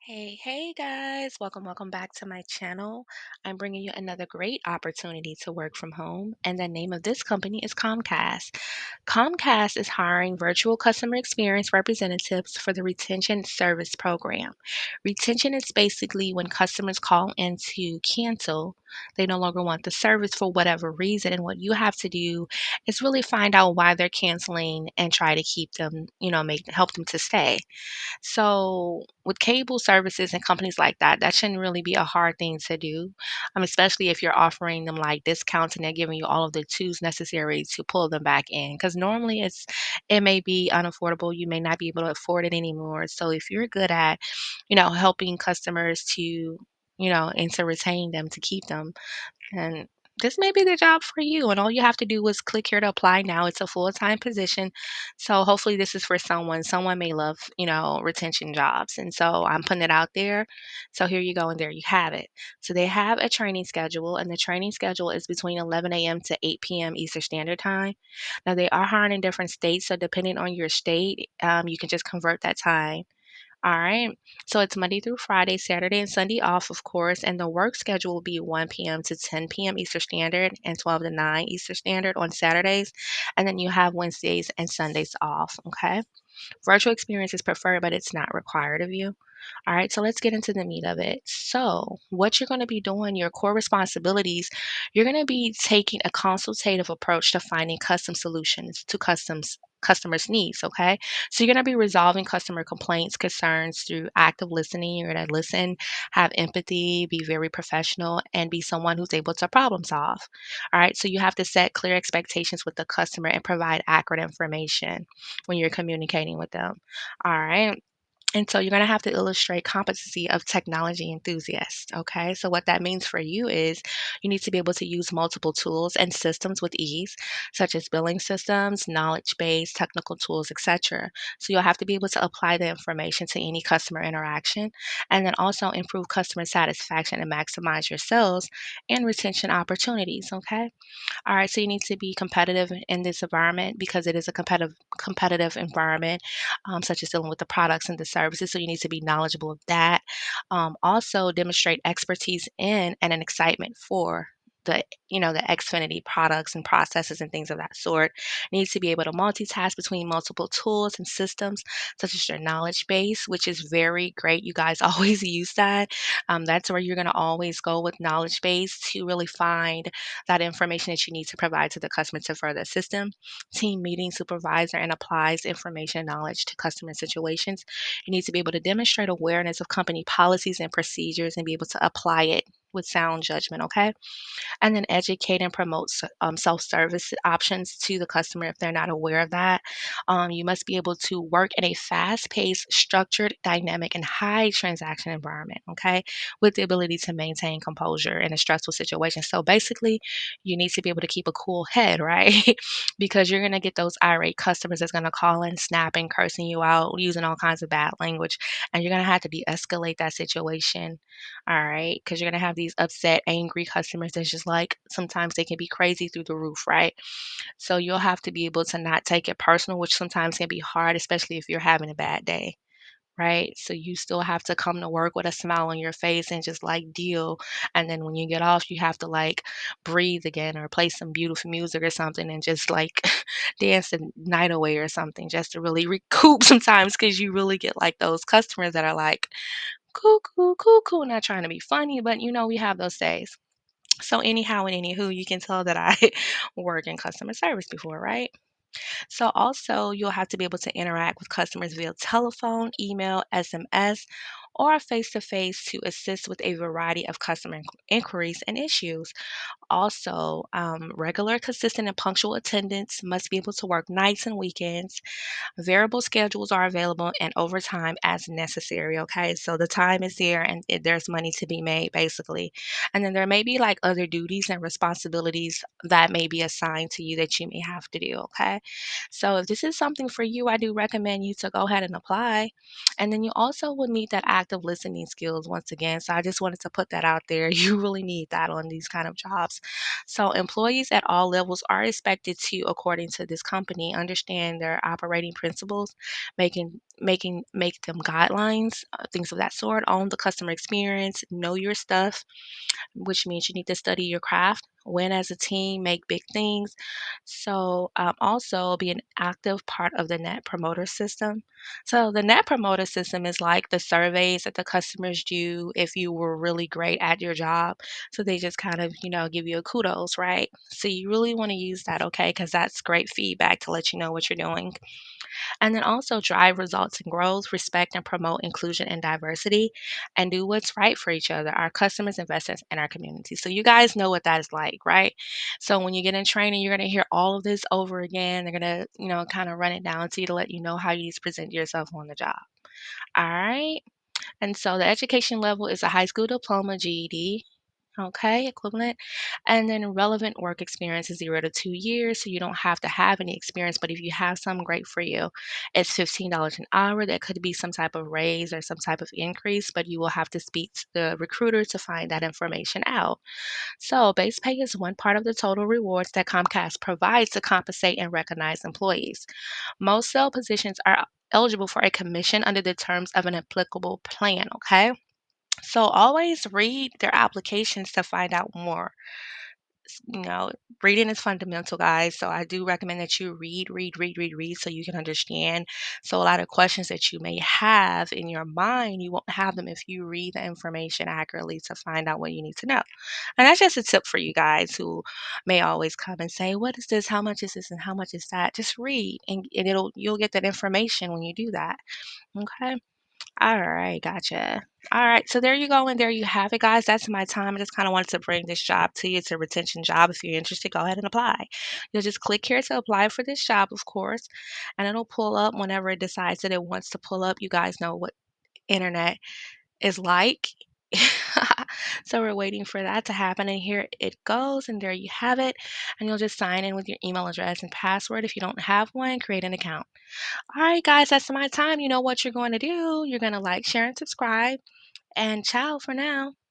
Hey guys, welcome back to my channel. I'm bringing you another great opportunity to work from home, and the name of this company is COMCAST. COMCAST is hiring virtual customer experience representatives for the retention service program. Retention is basically when customers call in to cancel, they no longer want the service for whatever reason, and what you have to do is really find out why they're canceling and try to keep them, make help them to stay. So with cable services and companies like that, that shouldn't really be a hard thing to do, especially if you're offering them like discounts and they're giving you all of the tools necessary to pull them back in. Because normally it may be unaffordable. You may not be able to afford it anymore. So if you're good at, helping customers to, and to retain them to keep them, and this may be the job for you. And all you have to do is click here to apply now. It's a full-time position. So hopefully this is for someone. Someone may love, retention jobs. And so I'm putting it out there. So here you go. And there you have it. So they have a training schedule, and the training schedule is between 11 a.m. to 8 p.m. Eastern Standard Time. Now they are hiring in different states. So depending on your state, you can just convert that time. All right. So it's Monday through Friday, Saturday and Sunday off, of course. And the work schedule will be 1 p.m. to 10 p.m. Eastern Standard and 12 to 9 Eastern Standard on Saturdays. And then you have Wednesdays and Sundays off. Okay. Virtual experience is preferred, but it's not required of you. All right, so let's get into the meat of it. So, what you're going to be doing, your core responsibilities, you're going to be taking a consultative approach to finding custom solutions to customers' needs, okay? So you're going to be resolving customer complaints, concerns through active listening. You're going to listen, have empathy, be very professional, and be someone who's able to problem solve. All right, so you have to set clear expectations with the customer and provide accurate information when you're communicating with them. All right. And so you're going to have to illustrate competency of technology enthusiasts. Okay. So what that means for you is you need to be able to use multiple tools and systems with ease, such as billing systems, knowledge base, technical tools, etc. So you'll have to be able to apply the information to any customer interaction and then also improve customer satisfaction and maximize your sales and retention opportunities. Okay. All right, so you need to be competitive in this environment because it is a competitive environment, such as dealing with the products and the services. So you need to be knowledgeable of that. Also, demonstrate expertise in and an excitement for the Xfinity products and processes and things of that sort. You need to be able to multitask between multiple tools and systems, such as your knowledge base, which is very great. You guys always use that. That's where you're going to always go with knowledge base to really find that information that you need to provide to the customer to further assist them. Team meeting supervisor and applies information and knowledge to customer situations. You need to be able to demonstrate awareness of company policies and procedures and be able to apply it with sound judgment, okay? And then educate and promote self-service options to the customer if they're not aware of that. You must be able to work in a fast-paced, structured, dynamic, and high transaction environment, okay, with the ability to maintain composure in a stressful situation. So basically, you need to be able to keep a cool head, right? Because you're going to get those irate customers that's going to call in, snapping, cursing you out, using all kinds of bad language, and you're going to have to de-escalate that situation. All right, because you're going to have these upset, angry customers that's just like sometimes they can be crazy through the roof, right? So you'll have to be able to not take it personal, which sometimes can be hard, especially if you're having a bad day, right? So you still have to come to work with a smile on your face and just like deal. And then when you get off, you have to like breathe again or play some beautiful music or something and just like dance the night away or something just to really recoup sometimes because you really get like those customers that are like, cuckoo, cuckoo, not trying to be funny, but we have those days. So anyhow and anywho, you can tell that I work in customer service before, right? So also you'll have to be able to interact with customers via telephone, email, SMS, or face to face to assist with a variety of customer inquiries and issues. Also, regular, consistent, and punctual attendance must be able to work nights and weekends. Variable schedules are available and overtime as necessary. Okay, so the time is there and there's money to be made basically. And then there may be like other duties and responsibilities that may be assigned to you that you may have to do. Okay, so if this is something for you, I do recommend you to go ahead and apply. And then you also would meet that active listening skills once again. So I just wanted to put that out there. You really need that on these kind of jobs. So employees at all levels are expected to, according to this company, understand their operating principles, make them guidelines, things of that sort, own the customer experience, know your stuff, which means you need to study your craft, win as a team, make big things. So, also be an active part of the Net Promoter System. So, the Net Promoter System is like the surveys that the customers do if you were really great at your job. So, they just kind of, give you a kudos, right? So, you really want to use that, okay? Because that's great feedback to let you know what you're doing. And then also drive results and growth, respect and promote inclusion and diversity, and do what's right for each other, our customers, investors, and our community. So you guys know what that is like, right? So when you get in training, you're going to hear all of this over again. They're going to, kind of run it down to you to let you know how you need to present yourself on the job. All right. And so the education level is a high school diploma, GED. Okay, equivalent. And then relevant work experience is 0 to 2 years. So you don't have to have any experience, but if you have some, great for you. It's $15 an hour. That could be some type of raise or some type of increase, but you will have to speak to the recruiter to find that information out. So base pay is one part of the total rewards that Comcast provides to compensate and recognize employees. Most sale positions are eligible for a commission under the terms of an applicable plan. Okay. So always read their applications to find out more. You know, reading is fundamental, guys. So I do recommend that you read so you can understand. So a lot of questions that you may have in your mind, you won't have them if you read the information accurately to find out what you need to know. And that's just a tip for you guys who may always come and say, "What is this? How much is this? And how much is that?" Just read, and you'll get that information when you do that. Okay. All right, gotcha. All right, so there you go, and there you have it, guys. That's my time. I just kind of wanted to bring this job to you. It's a retention job. If you're interested, go ahead and apply. You'll just click here to apply for this job, of course, and it'll pull up whenever it decides that it wants to pull up. You guys know what internet is like. So we're waiting for that to happen, and here it goes, and there you have it. And you'll just sign in with your email address and password. If you don't have one, create an account. All right, guys, that's my time. You know what you're going to do. You're going to like, share, and subscribe. And ciao for now.